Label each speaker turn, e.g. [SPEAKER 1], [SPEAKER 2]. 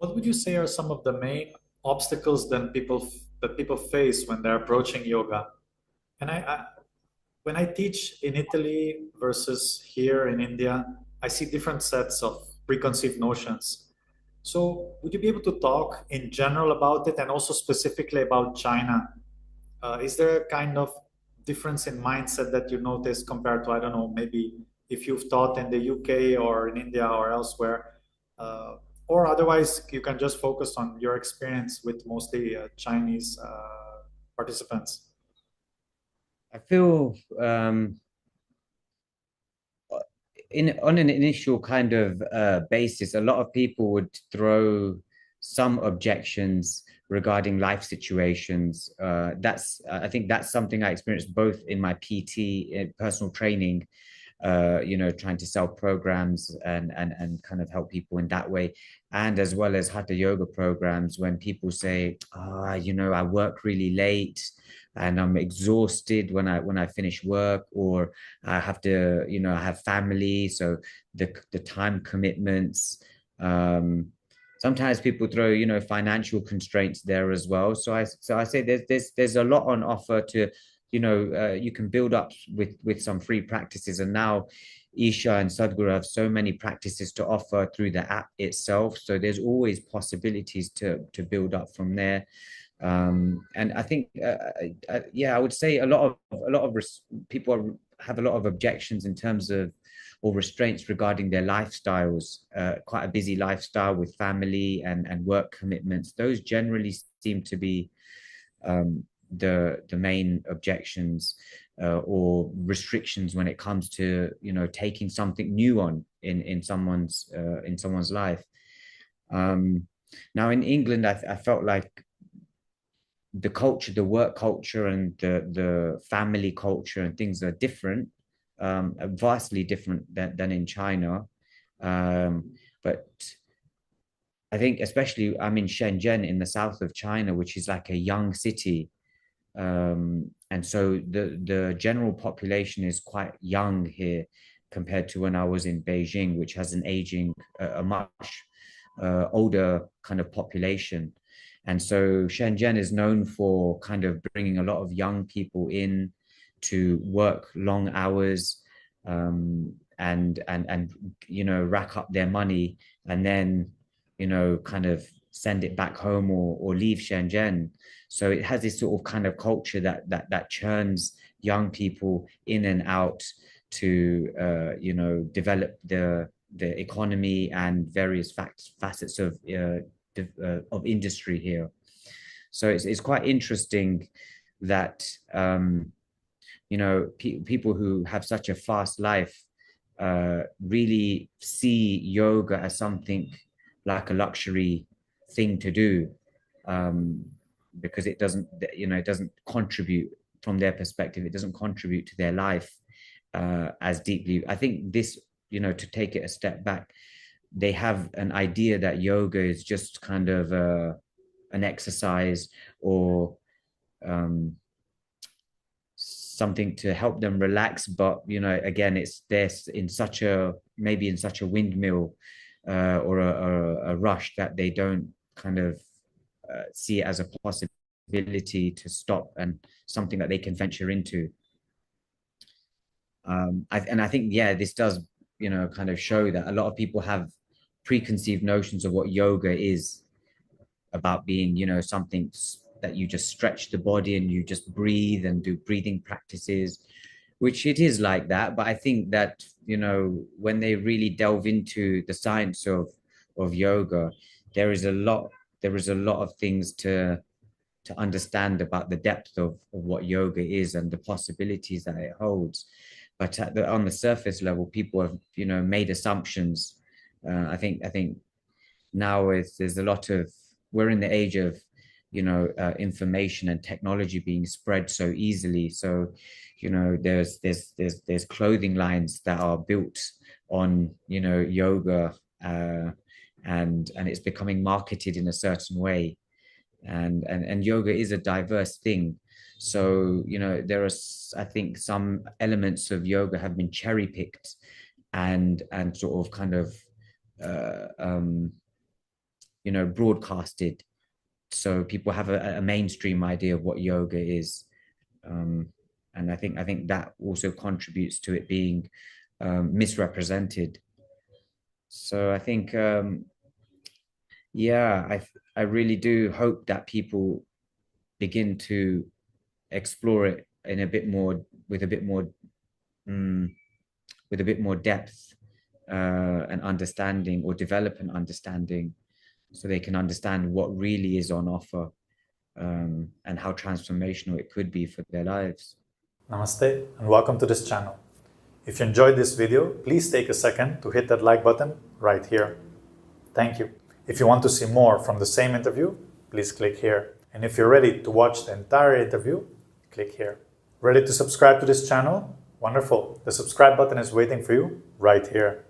[SPEAKER 1] What would you say are some of the main obstacles that people face when they're approaching yoga? And when I teach in Italy versus here in India, I see different sets of preconceived notions. So, would you be able to talk in general about it and also specifically about China? Is there a kind of difference in mindset that you notice compared to, I don't know, maybe if you've taught in the UK or in India or elsewhere? Uh, or otherwise, you can just focus on your experience with mostly Chinese participants.
[SPEAKER 2] I feel in on an initial kind of basis, a lot of people would throw some objections regarding life situations. That's I think that's something I experienced both in my PT, personal training, trying to sell programs and kind of help people in that way, and as well as hatha yoga programs when people say, I work really late and I'm exhausted when I finish work, or I have to, I have family, so the time commitments. Sometimes people throw, financial constraints there as well. So I say there's a lot on offer to, you can build up with some free practices. And now Isha and Sadhguru have so many practices to offer through the app itself. So there's always possibilities to build up from there. And I think, yeah, I would say a lot of people have a lot of objections in terms of or restraints regarding their lifestyles. Quite a busy lifestyle with family and work commitments. Those generally seem to be the main objections or restrictions when it comes to taking something new on in someone's life. Um, Now in England, I felt like the culture, the work culture, and the family culture and things are different, vastly different than in China. But I think especially I'm in Shenzhen in the south of China, which is like a young city. And so the general population is quite young here compared to when I was in Beijing, which has an aging, a much older kind of population. And so Shenzhen is known for kind of bringing a lot of young people in to work long hours, and rack up their money, and then kind of send it back home or leave Shenzhen. So it has this sort of kind of culture that churns young people in and out to develop the economy and various facets of industry here. So it's quite interesting that people who have such a fast life really see yoga as something like a luxury thing to do, um, because it doesn't contribute from their perspective. It doesn't contribute to their life as deeply. I think this, to take it a step back, they have an idea that yoga is just kind of an exercise or um, something to help them relax. But again, it's this in such a maybe in such a windmill or a rush that they don't kind of see it as a possibility to stop and something that they can venture into. And I think, yeah, this does, kind of show that a lot of people have preconceived notions of what yoga is about being, something that you just stretch the body and you just breathe and do breathing practices, which it is like that. But I think that, when they really delve into the science of yoga, there is a lot, there is a lot of things to understand about the depth of what yoga is and the possibilities that it holds. But on the surface level, people have, made assumptions. I think now there's a lot of, we're in the age of information and technology being spread so easily. So there's clothing lines that are built on yoga, and it's becoming marketed in a certain way. And yoga is a diverse thing. So there are, I think, some elements of yoga have been cherry picked and sort of kind of uh, um, broadcasted, so people have a mainstream idea of what yoga is. And I think that also contributes to it being misrepresented. So I think, I really do hope that people begin to explore it in a bit more, with a bit more depth and understanding, or develop an understanding, so they can understand what really is on offer, and how transformational it could be for their lives.
[SPEAKER 1] Namaste and welcome to this channel. If you enjoyed this video, please take a second to hit that like button right here. Thank you. If you want to see more from the same interview, please click here. And if you're ready to watch the entire interview, click here. Ready to subscribe to this channel? Wonderful. The subscribe button is waiting for you right here.